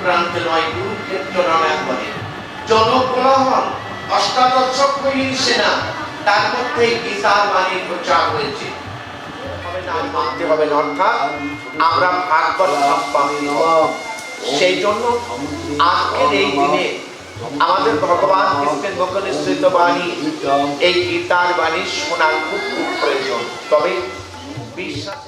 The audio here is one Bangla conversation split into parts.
প্রান্তে নয় কুরুক্ষেত্র নামে একবারে জনকোলাহল, অষ্টাদশ সেনা, তার মধ্যে গীতার বাণী প্রচার হয়েছে। মানতে হবে না, অর্থাৎ আমরা ভাগবত সম্পন্ন। সেই জন্য আজকের এই দিনে আমাদের ভগবান কৃষ্ণের মুখে নিঃসৃত বাণী, এই গীতার বাণী শোনার খুব খুব প্রয়োজন। তবে বিশ্বাস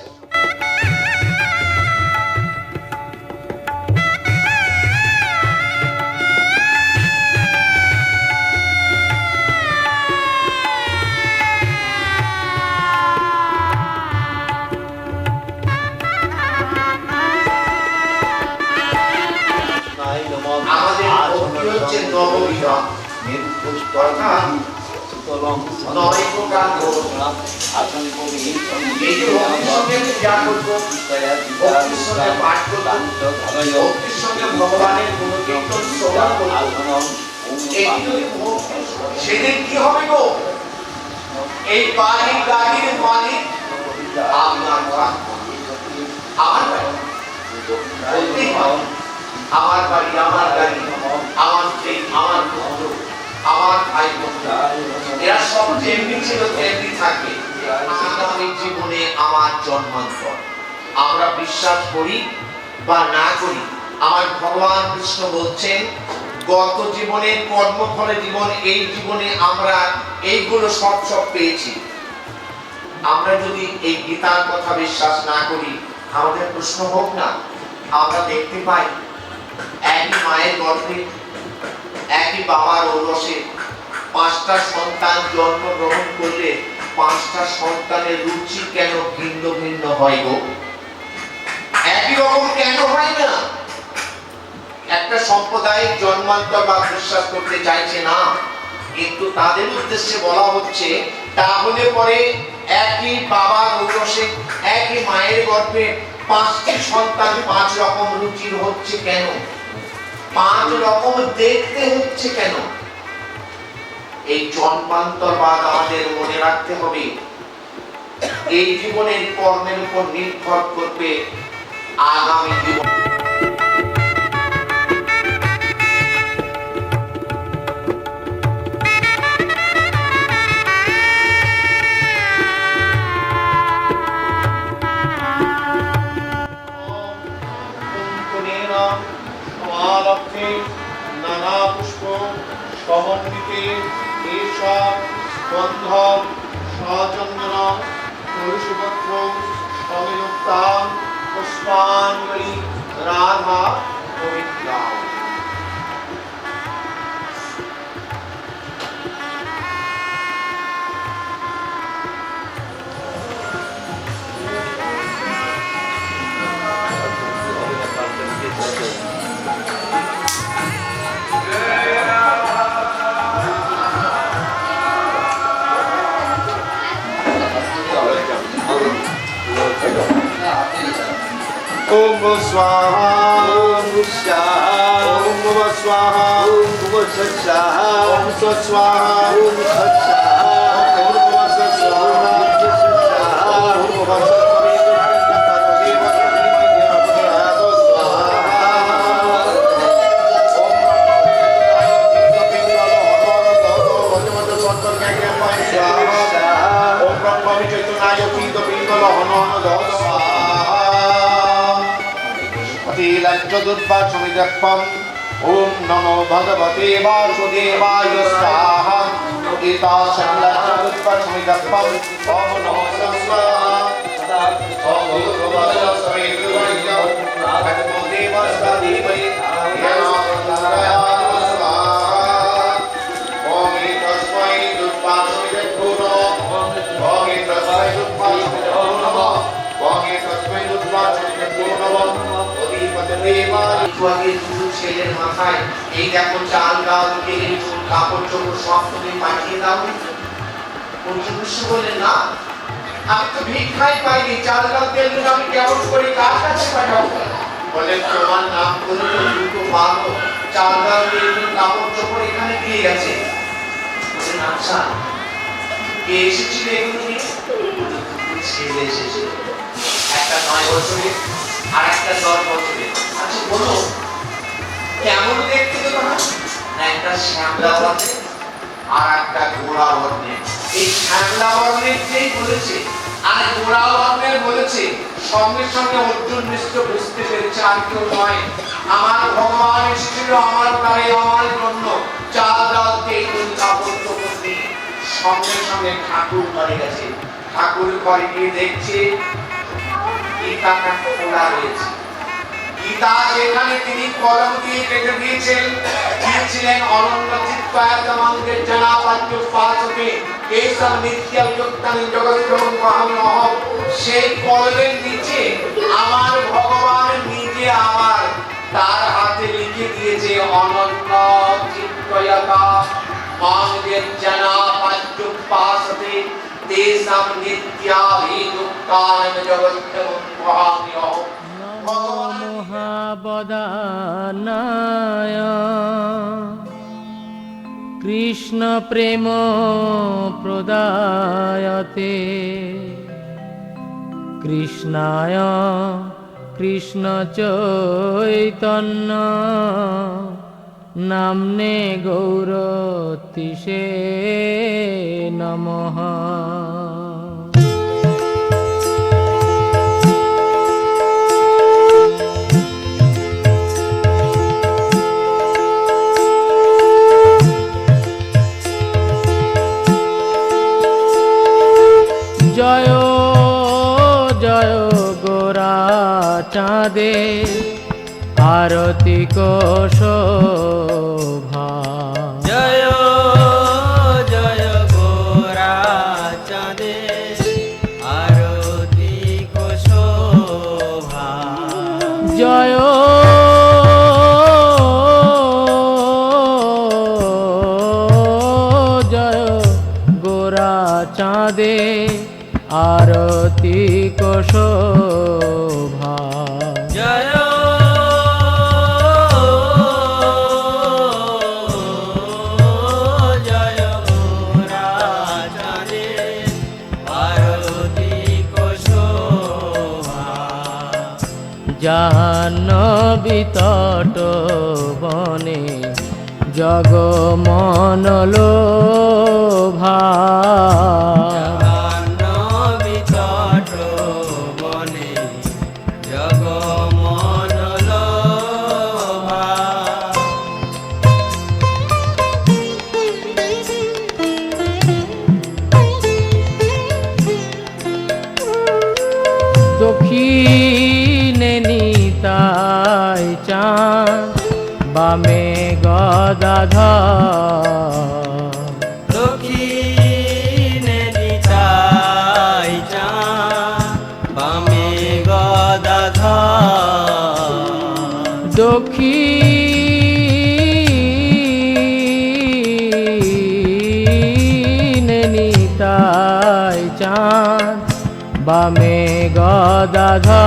সেদিন কি হবে গো? এই বাড়ি গাড়ির মালিক আমার বাড়ি, আমার গাড়ি, আমার স্ত্রী, আমার পুত্র, আমার ভাই বোনরা, এরা সব যেমনি ছিল তেমনি থাকবে। আগামী জীবনে আমার জন্মান্তর। আমরা বিশ্বাস করি বা না করি, আমার ভগবান কৃষ্ণ বলছেন গত জীবনে কর্মফলে জীবন, এই জীবনে আমরা এইগুলো সব পেয়েছি। আমরা যদি এই গীতার কথা বিশ্বাস না করি, আমাদের প্রশ্ন হোক না, আমরা দেখতে পাই একই মায়ের গর্ভে একই বাবার ঔরসে 5টা সন্তান জন্মগ্রহণ করলে 5টা সন্তানের রুচি কেন ভিন্ন ভিন্ন হয় গো? একই রকম কেন হয় না? একটা সম্প্রদায়ের জন্মান্তর বা বিশ্বাস করতে চাইছে না, কিন্তু তাদের উদ্দেশ্যে বলা হচ্ছে তাহলে পরে একই বাবার ঔরসে একই মায়ের গর্ভে 5টি সন্তান 5 রকম রুচির হচ্ছে কেন? 5 রকম দেখতে হচ্ছে কেন? এই জন্মান্তরবাদ আমাদের মনে রাখতে হবে। এই জীবনের কর্মের উপর নির্ভর করবে আগামী জীবন। নানা পুষ্প সমন্বিতে কেশব গন্ধব সচন্দন তুলসীপত্র সমিলুক্তাম পুষ্পাঞ্জলি রাধা পবিত্রা। ओम स्वाहा ओम स्वाहा ओम स्वाहा ओम स्वाहा ओम स्वाहा ओम स्वाहा ओम स्वाहा ओम नमो भगवते वासुदेवाय स्वाहा। गीता संलग्नोत्पत्तिदप्पम ओम नमो स्वाहा। ओम भगवते समेतुर्वैद्य भगवो देवस्य धीमहि धियो स्वाहा। ओम तस्मै दुर्वासुदेवो ओम तस्मै दुर्वासुदेवो नमः। ओम तस्मै दुर्वासुदेवो नमः। ছেলের মাথায় এই দেখো চাল ডাল তেল চুল কাপড় চোপড় সব তুমি পাঠিয়ে দাও। পঞ্চপুষ্য বললেন না, আমি তো ভিক্ষাই পাইনি, চাল ডাল তেল চুল আমি কেমন করে কার কাছে পাঠাবো? বললেন তোমার নাম করে দুটো ভালো চাল ডাল তেল চুল কাপড় চোপড় এখানে দিয়ে গেছে। বললেন আচ্ছা কে এসেছিল এগুলো নিয়ে? ছেলে এসেছিল, একটা 9 বছরের আর একটা 10 বছরের। আচ্ছা বলো কেমন দেখতে তো তোমার? না একটা শ্যামলা বর্ণের আর একটা গোড়া বর্ণের। এই শ্যামলা বর্ণের যেই বলেছে আর গোড়া বর্ণের বলেছে, সঙ্গে সঙ্গে অর্জুন নিশ্চয় বুঝতে পেরেছে আর কেউ নয়, আমার ভগবান এসেছিল আমার দ্বারে আমার জন্য। চাল ডাল তেল কাপড় চোপড় দিয়ে সঙ্গে সঙ্গে ঠাকুর ঘরে গেছে। ঠাকুর ঘরে গিয়ে দেখছে গীতাটা খোলা রয়েছে। গীতা যেখানে তিনি কলম দিয়ে কেটে দিয়েছিলেন অনন্য চিত্তায়তমঙ্গে জনাপাদ্য পাচকে এইসব নিত্যম যুক্তানি জগৎপ্রভু মহামহম, সেই কলমের নিচে আমার ভগবান নিজে আমার তার হাতে লিখে দিয়েছে অনন্য চিত্তয়তা মঙ্গে জনাপাদ্য পাচকে তেসব নিত্যাভিযুক্তানি জগৎপ্রভু মহামহম। মহাবদানায় কৃষ্ণ প্রেম প্রদায়তে কৃষ্ণায় কৃষ্ণ চৈতন্য নামনে গৌরতিষে নমঃ। জয় জয় গোরা চাঁদে আরতি কোশোভা। জয় জয় গোরা চাঁদে আরতি কোশোভা। জয় জয় গোরা চাঁদে আরতি কোশোভা। জয় জয় গোরা চাঁদে আরতি কোশোভা। জাহ্নবী তট বনে জগমনলোভা। জাহ্নবী তট বনে জগমনলোভা। দক্ষিণে নিতাই চাঁদ বামে গদাধর। দক্ষিণে নিতাই চাঁদ বামে গদাধর। দক্ষিণে নিতাই চাঁদ বামে গদাধর।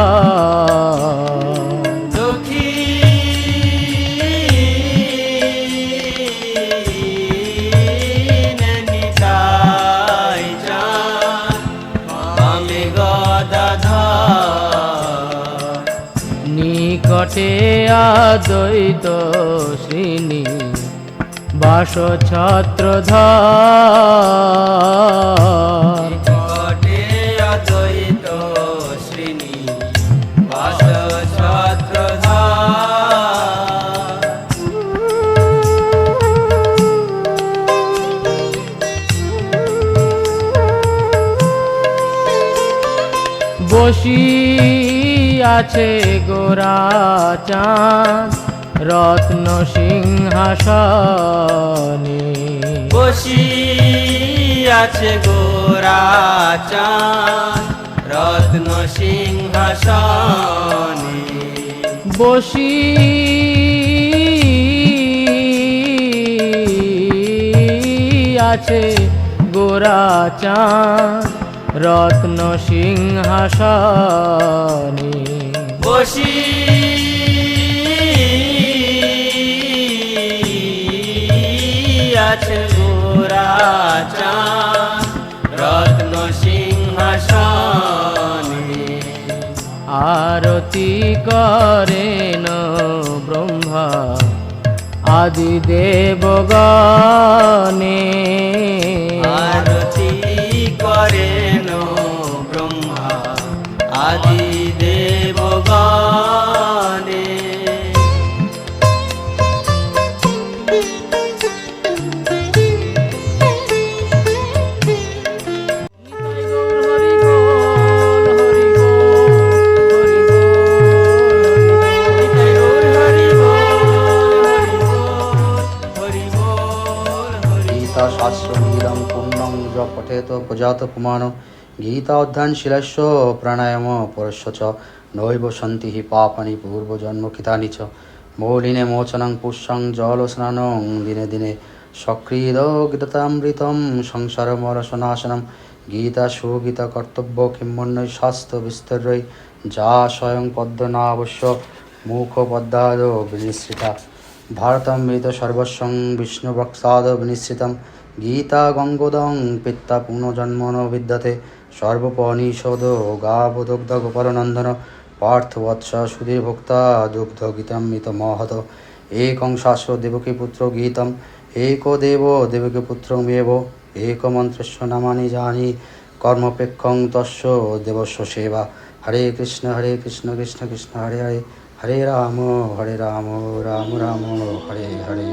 দক্ষিণে নিতাই চাঁদ বামে গদাধর। নিকটে আদ্বৈত শ্রীনি বাস ছত্রধর। নিকটে অদ্বৈত শ্রেণী বাস ছত্রধর। বসি আছে গোরা চাঁদ রত্ন সিংহাসনে। বসি আছে গোরা চাঁদ রত্ন সিংহাসনে। বসি আছে গোরা চাঁদ রত্ন সিংহাসনে। বসি আছে গোরা চাঁদ রত্ন সিংহাসনে। আরতি করেন ব্রহ্মা আদি দেবগণে আরতি করেন ব্রহ্মা আদি দেবগণে। गीता शास्त्रमीदं पुण्यं य पठेत प्रजात पुमान् गीता अध्ययनशीलस्य प्राणायाम परस्य च नैव सन्ति हि पापानि पूर्वजन्मकृतानि च मौलिने मोचनं पुष्यं जलस्नानं दिने दिने सकृदगीतामृतं संसारमरसनाशनं गीता सुगीता कर्तव्य किमन्यै शास्त्र विस्तरै जा स्वयं पद्मनाभस्य मुखपद्मादो विनिश्रिता भारतमृत सर्वस्वं विष्णुभक्ताद विनिश्चितं गीता गङ्गोदं पित्ता पुनर्जन्म न विद्यते सर्वोपनिषदो गावदुग्धगोपालनन्दन पार्थवत्स सुधीर्भोक्ता दुग्धगीतमृतमहत एकं शास्त्र देवकीपुत्र गीतम् एको देवो देवकीपुत्रमेव एकमन्त्रस्य नामानि जानी कर्मपेक्षं तस्य देवस्य सेवा हरे कृष्ण कृष्ण कृष्ण हरे हरे हरे राम राम राम हरे हरे।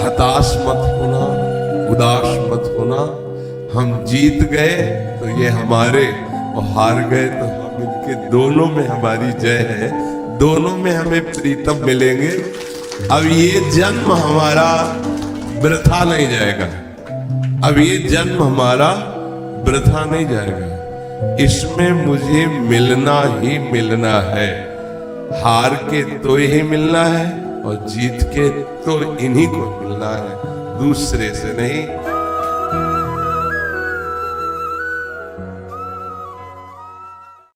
हताश मत होना, उदास मत होना। हम जीत गए तो ये हमारे, और हार गए तो हम इनके, दोनों में हमारी जय है, दोनों में हमें प्रीतम मिलेंगे। अब ये जन्म हमारा वृथा नहीं जाएगा, अब ये जन्म हमारा वृथा नहीं जाएगा। इसमें मुझे मिलना ही मिलना है, हार के तो ही मिलना है और जीत के तो इन्हीं को मिलना है, दूसरे से नहीं।